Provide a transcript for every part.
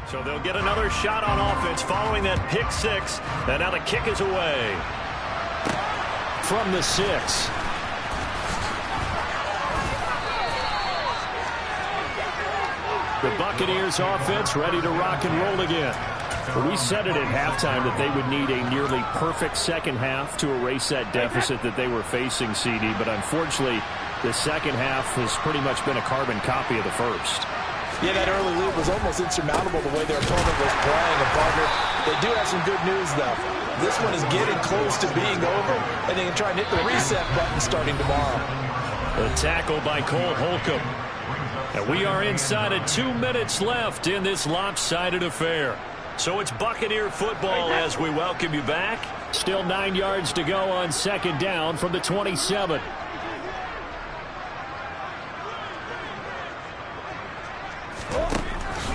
So they'll get another shot on offense following that pick six. And now the kick is away. From the 6. The Buccaneers offense ready to rock and roll again. We said it at halftime that they would need a nearly perfect second half to erase that deficit that they were facing, CD. But unfortunately, the second half has pretty much been a carbon copy of the first. Yeah, that early lead was almost insurmountable the way their opponent was playing. And partner, they do have some good news, though. This one is getting close to being over, and they can try and hit the reset button starting tomorrow. The tackle by Cole Holcomb. And we are inside of 2 minutes left in this lopsided affair. So it's Buccaneer football as we welcome you back. Still 9 yards to go on second down from the 27.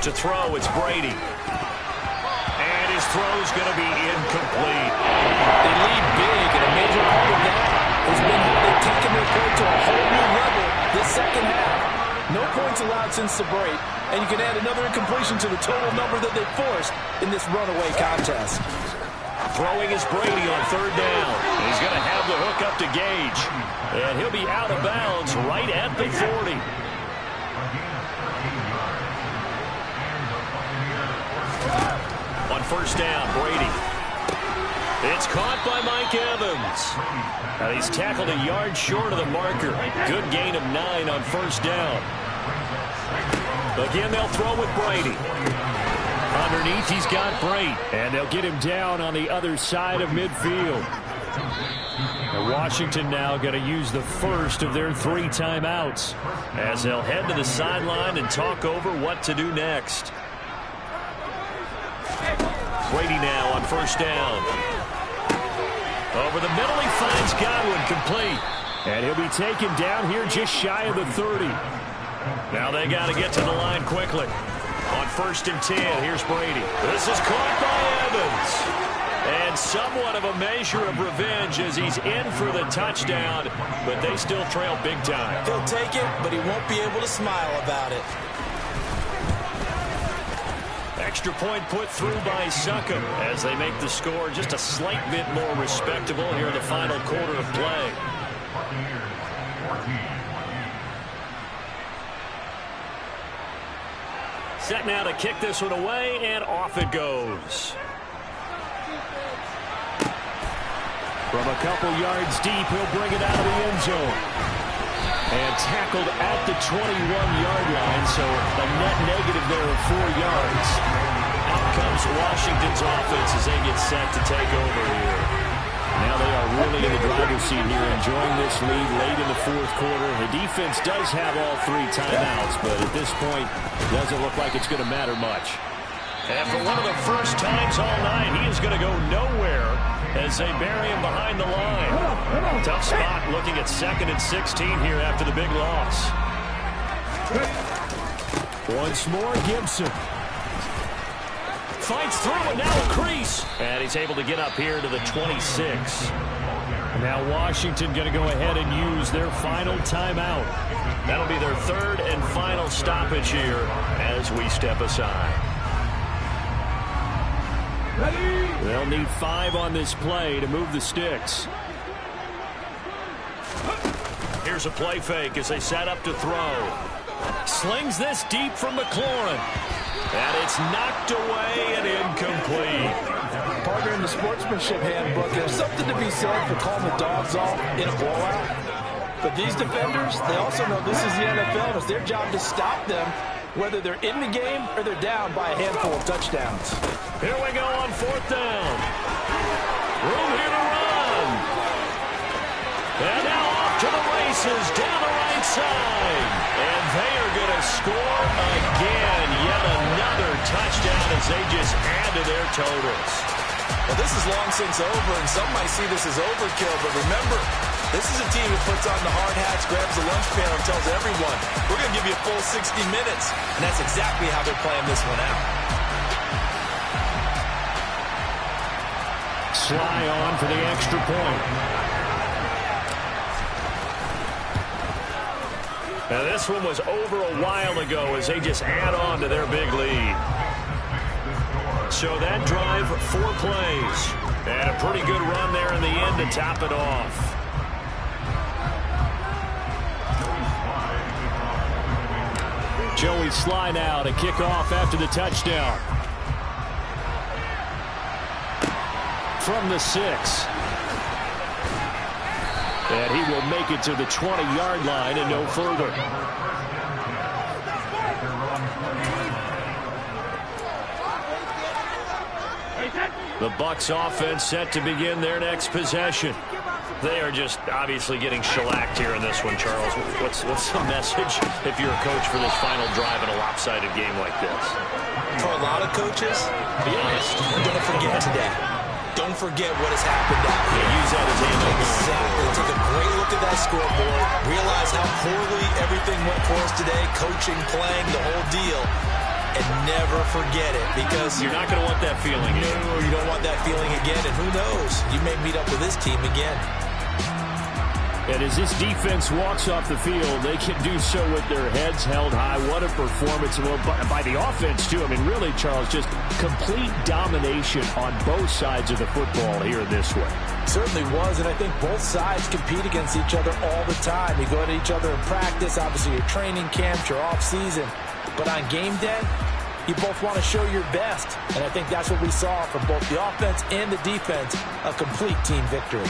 To throw, it's Brady. And his throw's going to be incomplete. They lead big, and a major part of that has been how they've taken their play to a whole new level this second half. No points allowed since the break, and you can add another incompletion to the total number that they forced in this runaway contest. Throwing is Brady on third down. He's going to have the hook up to Gage. And he'll be out of bounds right at the 40. On first down, Brady. It's caught by Mike Evans. And he's tackled a yard short of the marker. Good gain of 9 on first down. Again, they'll throw with Brady. Underneath, he's got Brate. And they'll get him down on the other side of midfield. And Washington now going to use the first of their 3 timeouts as they'll head to the sideline and talk over what to do next. Brady now on first down. Over the middle, he finds Godwin, complete. And he'll be taken down here just shy of the 30. Now they got to get to the line quickly. On first and 10, here's Brady. This is caught by Evans. And somewhat of a measure of revenge as he's in for the touchdown, but they still trail big time. He'll take it, but he won't be able to smile about it. Extra point put through by Succop as they make the score just a slight bit more respectable here in the final quarter of play. Set now to kick this one away, and off it goes. From a couple yards deep, he'll bring it out of the end zone. And tackled at the 21-yard line, so a net negative there of 4 yards. Out comes Washington's offense as they get set to take over here. Now they are really in the driver's seat here, enjoying this lead late in the fourth quarter. The defense does have all 3 timeouts, but at this point, doesn't look like it's going to matter much. And for one of the first times all night, he is going to go nowhere as they bury him behind the line. Tough spot looking at 2nd and 16 here after the big loss. Once more, Gibson. Fights through and now a crease. And he's able to get up here to the 26. Now Washington going to go ahead and use their final timeout. That'll be their 3rd and final stoppage here as we step aside. They'll need 5 on this play to move the sticks. Here's a play fake as they set up to throw. Slings this deep from McLaurin. And it's knocked away and incomplete. Partner, in the sportsmanship handbook, there's something to be said for calling the dogs off in a blowout. But these defenders, they also know this is the NFL. It's their job to stop them, whether they're in the game or they're down by a handful of touchdowns. Here we go on 4th down. Room here to run. And now off to the races down the right side. And they are going to score again. Yet another touchdown as they just add to their totals. Well, this is long since over, and some might see this as overkill. But remember, this is a team that puts on the hard hats, grabs the lunch pail, and tells everyone, we're going to give you a full 60 minutes. And that's exactly how they're playing this one out. Sly on for the extra point. Now this one was over a while ago as they just add on to their big lead. So that drive, 4 plays. And a pretty good run there in the end to top it off. Joey Sly now to kick off after the touchdown. From the 6. And he will make it to the 20-yard line and no further. The Bucs offense set to begin their next possession. They are just obviously getting shellacked here in this one, Charles. What's the message if you're a coach for this final drive in a lopsided game like this? For a lot of coaches, be honest, don't forget today. Don't forget what has happened out here. Use that as ammo. Exactly. Take a great look at that scoreboard. Realize how poorly everything went for us today. Coaching, playing, the whole deal. And never forget it, because you're not going to want that feeling again. No, you don't want that feeling again. And who knows? You may meet up with this team again. And as this defense walks off the field, they can do so with their heads held high. What a performance. Well, by the offense, too. I mean, really, Charles, just complete domination on both sides of the football here in this one. Certainly was, and I think both sides compete against each other all the time. You go at each other in practice, obviously your training camps, your off-season. But on game day, you both want to show your best. And I think that's what we saw from both the offense and the defense, a complete team victory.